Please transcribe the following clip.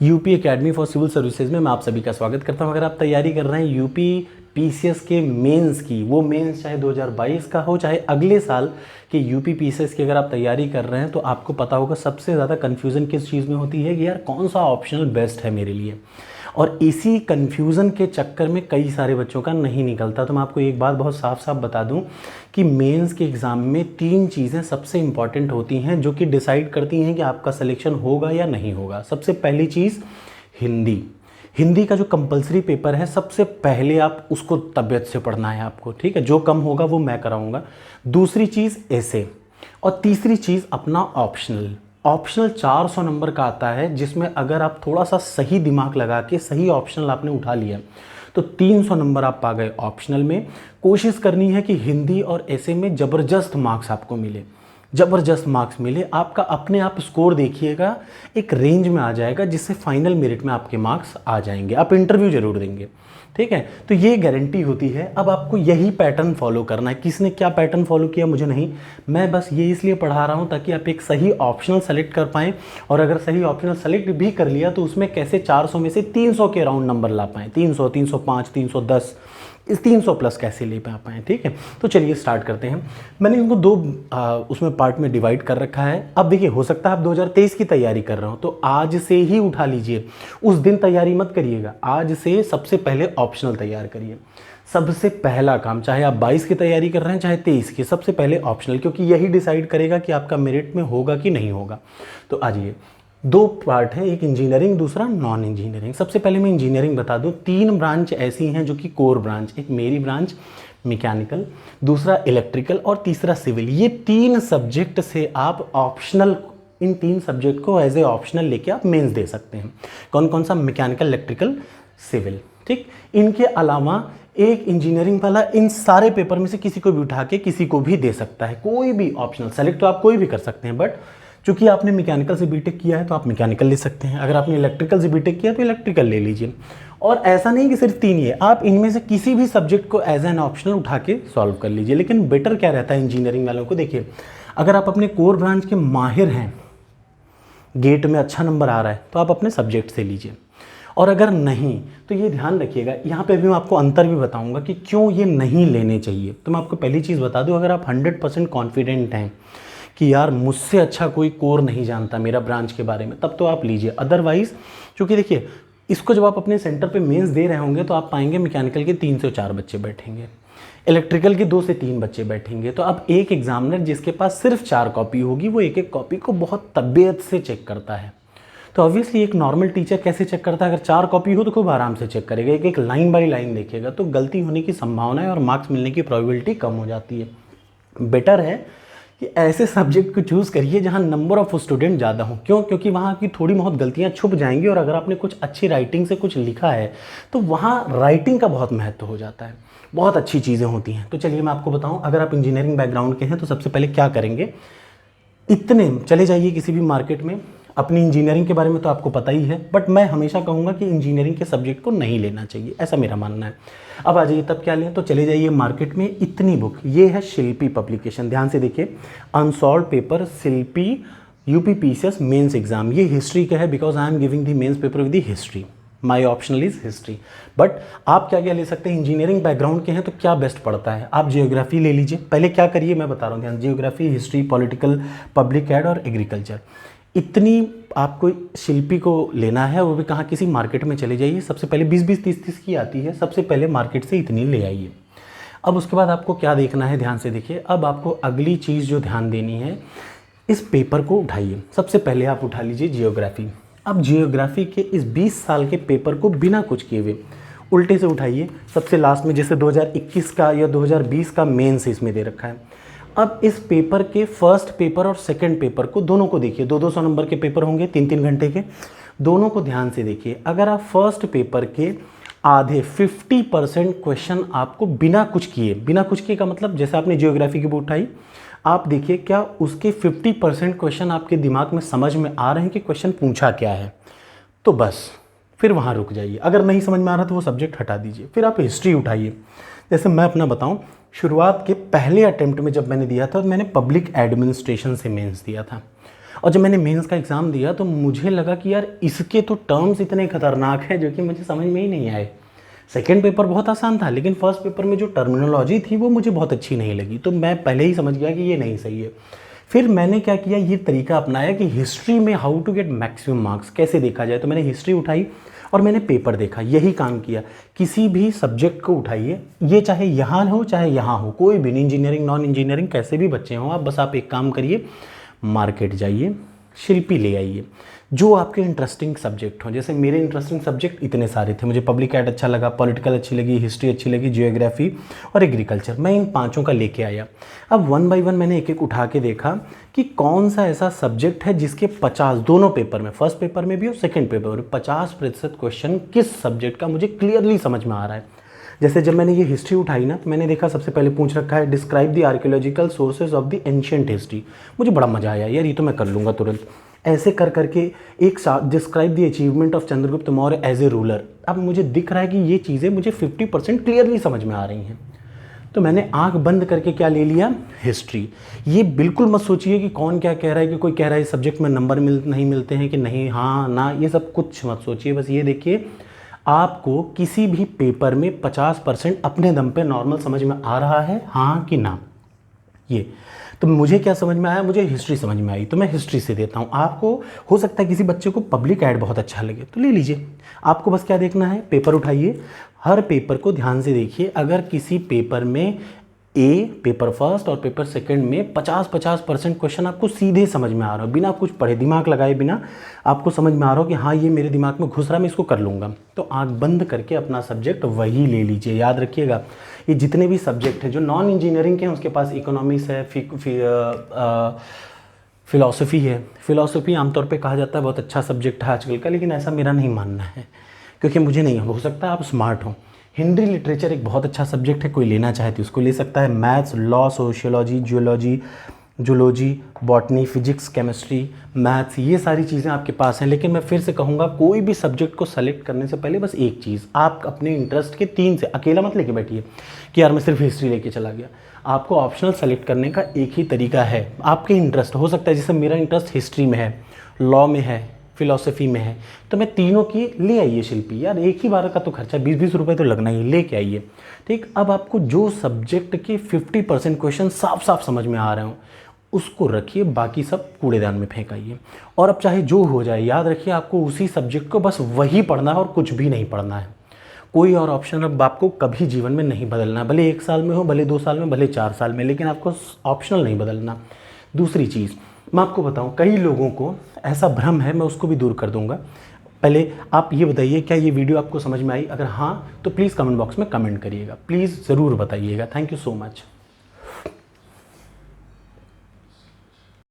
UP academy for civil services में मैं आप सभी का स्वागत करता हूं। अगर आप तैयारी कर रहे हैं यूपी पीसीएस के मेंस की, वो मेंस चाहे 2022 का हो चाहे अगले साल के यूपी पीसीएस की अगर आप तैयारी कर रहे हैं तो आपको पता होगा सबसे ज़्यादा कन्फ्यूज़न किस चीज़ में होती है कि यार कौन सा ऑप्शनल बेस्ट है मेरे लिए। और इसी कन्फ्यूज़न के चक्कर में कई सारे बच्चों का नहीं निकलता। तो मैं आपको एक बात बहुत साफ साफ बता दूं कि मेंस के एग्ज़ाम में 3 चीज़ें सबसे इंपॉर्टेंट होती हैं जो कि डिसाइड करती हैं कि आपका सिलेक्शन होगा या नहीं होगा। सबसे पहली चीज़ हिंदी। हिंदी का जो कंपलसरी पेपर है सबसे पहले आप उसको तबीयत से पढ़ना है आपको, ठीक है। जो कम होगा वो मैं कराऊंगा। दूसरी चीज़ ऐसे, और तीसरी चीज़ अपना ऑप्शनल। ऑप्शनल 400 नंबर का आता है जिसमें अगर आप थोड़ा सा सही दिमाग लगा के सही ऑप्शनल आपने उठा लिया तो 300 नंबर आप पा गए ऑप्शनल में। कोशिश करनी है कि हिंदी और ऐसे में ज़बरदस्त मार्क्स आपको मिले, ज़बरदस्त मार्क्स मिले। आपका अपने आप स्कोर देखिएगा एक रेंज में आ जाएगा जिससे फाइनल मेरिट में आपके मार्क्स आ जाएंगे। आप इंटरव्यू जरूर देंगे, ठीक है। तो ये गारंटी होती है। अब आपको यही पैटर्न फॉलो करना है। किसने क्या पैटर्न फॉलो किया मुझे नहीं, मैं बस ये इसलिए पढ़ा रहा हूँ ताकि आप एक सही ऑप्शनल सेलेक्ट कर पाएँ। और अगर सही ऑप्शनल सेलेक्ट भी कर लिया तो उसमें कैसे 400 में से 300 के राउंड नंबर ला पाएँ, 300, 305, 310, इस 300 प्लस कैसे ले पाएँ, ठीक है। तो चलिए स्टार्ट करते हैं। मैंने इनको दो उसमें पार्ट में डिवाइड कर रखा है। अब देखिए, हो सकता है आप 2023 की तैयारी कर रहे हो तो आज से ही उठा लीजिए, उस दिन तैयारी मत करिएगा। आज से सबसे पहले ऑप्शनल तैयार करिए। सबसे पहला काम, चाहे आप 22 की तैयारी कर रहे हैं चाहे 23 की, सबसे पहले ऑप्शनल, क्योंकि यही डिसाइड करेगा कि आपका मेरिट में होगा कि नहीं होगा। तो आइए, 2 पार्ट है, एक इंजीनियरिंग दूसरा नॉन इंजीनियरिंग। सबसे पहले मैं इंजीनियरिंग बता दूं। 3 ब्रांच ऐसी हैं जो कि कोर ब्रांच, एक मेरी ब्रांच मैकेनिकल, दूसरा इलेक्ट्रिकल और तीसरा सिविल। ये 3 सब्जेक्ट से आप ऑप्शनल, इन 3 सब्जेक्ट को एज ए ऑप्शनल लेके आप मेंस दे सकते हैं। कौन कौन सा? मैकेनिकल, इलेक्ट्रिकल, सिविल, ठीक। इनके अलावा एक इंजीनियरिंग वाला इन सारे पेपर में से किसी को भी उठा के किसी को भी दे सकता है। कोई भी ऑप्शनल सेलेक्ट तो आप कोई भी कर सकते हैं, बट चूंकि आपने मैकेनिकल से बीटेक किया है तो आप मैकेनिकल ले सकते हैं। अगर आपने इलेक्ट्रिकल से बीटेक किया तो इलेक्ट्रिकल ले लीजिए। और ऐसा नहीं कि सिर्फ 3 ही है, आप इनमें से किसी भी सब्जेक्ट को एज एन ऑप्शनल उठा के सॉल्व कर लीजिए। लेकिन बेटर क्या रहता है इंजीनियरिंग वालों को, देखिए अगर आप अपने कोर ब्रांच के माहिर हैं, गेट में अच्छा नंबर आ रहा है तो आप अपने सब्जेक्ट से लीजिए। और अगर नहीं तो ये ध्यान रखिएगा, यहाँ पे भी मैं आपको अंतर भी बताऊंगा कि क्यों ये नहीं लेने चाहिए। तो मैं आपको पहली चीज़ बता दूँ, अगर आप 100% कॉन्फिडेंट हैं कि यार मुझसे अच्छा कोई कोर नहीं जानता मेरा ब्रांच के बारे में, तब तो आप लीजिए। अदरवाइज़, क्योंकि देखिए इसको जब आप अपने सेंटर पे मेंस दे रहे होंगे तो आप पाएंगे मैकेनिकल के 3 से 4 बच्चे बैठेंगे, इलेक्ट्रिकल के 2 से 3 बच्चे बैठेंगे। तो अब एक एग्जामिनर जिसके पास सिर्फ 4 कॉपी होगी वो एक एक कॉपी को बहुत तबीयत से चेक करता है। तो ऑब्वियसली एक नॉर्मल टीचर कैसे चेक करता है? अगर 4 कॉपी हो तो खूब आराम से चेक करेगा, एक एक लाइन बाई लाइन देखेगा, तो गलती होने की संभावना है और मार्क्स मिलने की प्रोबेबिलिटी कम हो जाती है। बेटर है कि ऐसे सब्जेक्ट को चूज़ करिए जहाँ नंबर ऑफ स्टूडेंट ज़्यादा हो। क्यों? क्योंकि वहाँ की थोड़ी बहुत गलतियाँ छुप जाएंगी और अगर आपने कुछ अच्छी राइटिंग से कुछ लिखा है तो वहाँ राइटिंग का बहुत महत्व हो जाता है, बहुत अच्छी चीज़ें होती हैं। तो चलिए मैं आपको बताऊँ, अगर आप इंजीनियरिंग बैकग्राउंड के हैं तो सबसे पहले क्या करेंगे, इतने चले जाइए किसी भी मार्केट में। अपनी इंजीनियरिंग के बारे में तो आपको पता ही है, बट मैं हमेशा कहूँगा कि इंजीनियरिंग के सब्जेक्ट को नहीं लेना चाहिए, ऐसा मेरा मानना है। अब आ जाइए, तब क्या लें? तो चले जाइए मार्केट में, इतनी बुक, ये है शिल्पी पब्लिकेशन, ध्यान से देखिए, unsolved paper Shilpi UP PCS mains exam. ये हिस्ट्री का है because I am giving the mains paper with the history, my optional is history. But आप क्या क्या ले सकते हैं? इंजीनियरिंग बैकग्राउंड के हैं तो क्या बेस्ट पड़ता है? आप जियोग्राफी ले लीजिए। पहले क्या करिए मैं बता रहा हूँ, ध्यान, geography, history, political, public ad और एग्रीकल्चर, इतनी आपको शिल्पी को लेना है। वो भी कहाँ? किसी मार्केट में चले जाइए। सबसे पहले 20-20, 30-30 की आती है, सबसे पहले मार्केट से इतनी ले आइए। अब उसके बाद आपको क्या देखना है, ध्यान से देखिए। अब आपको अगली चीज़ जो ध्यान देनी है, इस पेपर को उठाइए। सबसे पहले आप उठा लीजिए जियोग्राफी। अब जियोग्राफी के इस 20 साल के पेपर को बिना कुछ किए हुए उल्टे से उठाइए, सबसे लास्ट में, जैसे 2021 का या 2020 का मेंस इसमें दे रखा है। अब इस पेपर के फर्स्ट पेपर और सेकंड पेपर को, दोनों को देखिए। 200 नंबर के पेपर होंगे 3-3 घंटे के, दोनों को ध्यान से देखिए। अगर आप फर्स्ट पेपर के आधे 50% क्वेश्चन आपको बिना कुछ किए का मतलब, जैसे आपने जियोग्राफी की बुक उठाई, आप देखिए क्या उसके 50% क्वेश्चन आपके दिमाग में समझ में आ रहे हैं कि क्वेश्चन पूछा क्या है, तो बस फिर वहाँ रुक जाइए। अगर नहीं समझ में आ रहा तो वो सब्जेक्ट हटा दीजिए। फिर आप हिस्ट्री उठाइए। जैसे मैं अपना बताऊं, शुरुआत के पहले अटेम्प्ट में जब मैंने दिया था, मैंने पब्लिक एडमिनिस्ट्रेशन से मेंस दिया था और जब मैंने मेंस का एग्ज़ाम दिया तो मुझे लगा कि यार इसके तो टर्म्स इतने खतरनाक हैं जो कि मुझे समझ में ही नहीं आए। सेकेंड पेपर बहुत आसान था, लेकिन फर्स्ट पेपर में जो टर्मिनोलॉजी थी वो मुझे बहुत अच्छी नहीं लगी, तो मैं पहले ही समझ गया कि ये नहीं सही है। फिर मैंने क्या किया, ये तरीका अपनाया कि हिस्ट्री में how to get maximum marks कैसे देखा जाए। तो मैंने हिस्ट्री उठाई और मैंने पेपर देखा, यही काम किया। किसी भी सब्जेक्ट को उठाइए, ये चाहे यहाँ हो चाहे यहाँ हो, कोई भी इंजीनियरिंग नॉन इंजीनियरिंग कैसे भी बच्चे हों आप, बस आप एक काम करिए, मार्केट जाइए, शिल्पी ले आइए, जो आपके इंटरेस्टिंग सब्जेक्ट हों। जैसे मेरे इंटरेस्टिंग सब्जेक्ट इतने सारे थे, मुझे पब्लिक एड अच्छा लगा, पॉलिटिकल अच्छी लगी, हिस्ट्री अच्छी लगी, जियोग्राफी और एग्रीकल्चर। मैं इन पांचों का लेके आया। अब वन बाय वन मैंने एक एक उठा के देखा कि कौन सा ऐसा सब्जेक्ट है जिसके 50 दोनों पेपर में, फर्स्ट पेपर में भी और सेकेंड पेपर में 50% क्वेश्चन किस सब्जेक्ट का मुझे क्लियरली समझ में आ रहा है। जैसे जब मैंने ये हिस्ट्री उठाई ना, तो मैंने देखा सबसे पहले पूछ रखा है describe the archaeological sources of the ancient history. मुझे बड़ा मजा आया यार, ये तो मैं कर लूँगा तुरंत। ऐसे कर करके एक साथ describe the achievement of Chandragupta Maurya as a ruler. अब मुझे दिख रहा है कि ये चीज़ें मुझे 50% क्लियरली समझ में आ रही हैं, तो मैंने आंख बंद करके क्या ले लिया, हिस्ट्री। ये बिल्कुल मत सोचिए कि कौन क्या कह रहा है, कि कोई कह रहा है इस सब्जेक्ट में नंबर नहीं मिलते हैं कि नहीं, हाँ ना, ये सब कुछ मत सोचिए। बस ये देखिए आपको किसी भी पेपर में 50% अपने दम पे नॉर्मल समझ में आ रहा है, हाँ कि ना। ये तो मुझे क्या समझ में आया, मुझे हिस्ट्री समझ में आई, तो मैं हिस्ट्री से देता हूँ। आपको हो सकता है किसी बच्चे को पब्लिक एड बहुत अच्छा लगे, तो ले लीजिए। आपको बस क्या देखना है, पेपर उठाइए, हर पेपर को ध्यान से देखिए। अगर किसी पेपर में पेपर फर्स्ट और पेपर सेकंड में 50% क्वेश्चन आपको सीधे समझ में आ रहा हो, बिना कुछ पढ़े, दिमाग लगाए बिना आपको समझ में आ रहा हो कि हाँ ये मेरे दिमाग में घुस रहा है, मैं इसको कर लूँगा, तो आंख बंद करके अपना सब्जेक्ट वही ले लीजिए। याद रखिएगा, ये जितने भी सब्जेक्ट हैं जो नॉन इंजीनियरिंग के हैं, उसके पास इकोनॉमिक्स है, फिलॉसफी है। फिलॉसफी आमतौर पे कहा जाता है बहुत अच्छा सब्जेक्ट है आजकल का, लेकिन ऐसा मेरा नहीं मानना है, क्योंकि मुझे नहीं हो सकता है आप स्मार्ट हो। हिंदी लिटरेचर एक बहुत अच्छा सब्जेक्ट है, कोई लेना चाहे तो उसको ले सकता है। Maths, law, sociology, zoology, botany, physics, chemistry, maths, ये सारी चीज़ें आपके पास हैं। लेकिन मैं फिर से कहूँगा, कोई भी सब्जेक्ट को सेलेक्ट करने से पहले बस एक चीज़, आप अपने इंटरेस्ट के 3 से, अकेला मत लेके बैठिए कि यार मैं सिर्फ हिस्ट्री लेके चला गया। आपको ऑप्शनल सेलेक्ट करने का एक ही तरीका है, आपके इंटरेस्ट हो सकता है, जैसे मेरा इंटरेस्ट हिस्ट्री में है, लॉ में है, फिलॉसफी में है, तो मैं तीनों की ले आइए शिल्पी। यार एक ही बार का तो खर्चा 20-20 रुपये तो लगना ही, लेके आइए। ठीक, अब आपको जो सब्जेक्ट के 50% क्वेश्चन साफ साफ समझ में आ रहे हो उसको रखिए, बाकी सब कूड़ेदान में फेंकाइए। और अब चाहे जो हो जाए, याद रखिए आपको उसी सब्जेक्ट को बस वही पढ़ना है और कुछ भी नहीं पढ़ना है। कोई और ऑप्शन अब आपको कभी जीवन में नहीं बदलना है, भले 1 साल में हो, भले 2 साल में, भले 4 साल में, लेकिन आपको ऑप्शनल नहीं बदलना। दूसरी चीज़ मैं आपको बताऊं, कई लोगों को ऐसा भ्रम है, मैं उसको भी दूर कर दूंगा। पहले आप ये बताइए, क्या ये वीडियो आपको समझ में आई? अगर हाँ तो प्लीज़ कमेंट बॉक्स में कमेंट करिएगा, प्लीज़ ज़रूर बताइएगा। Thank you so much.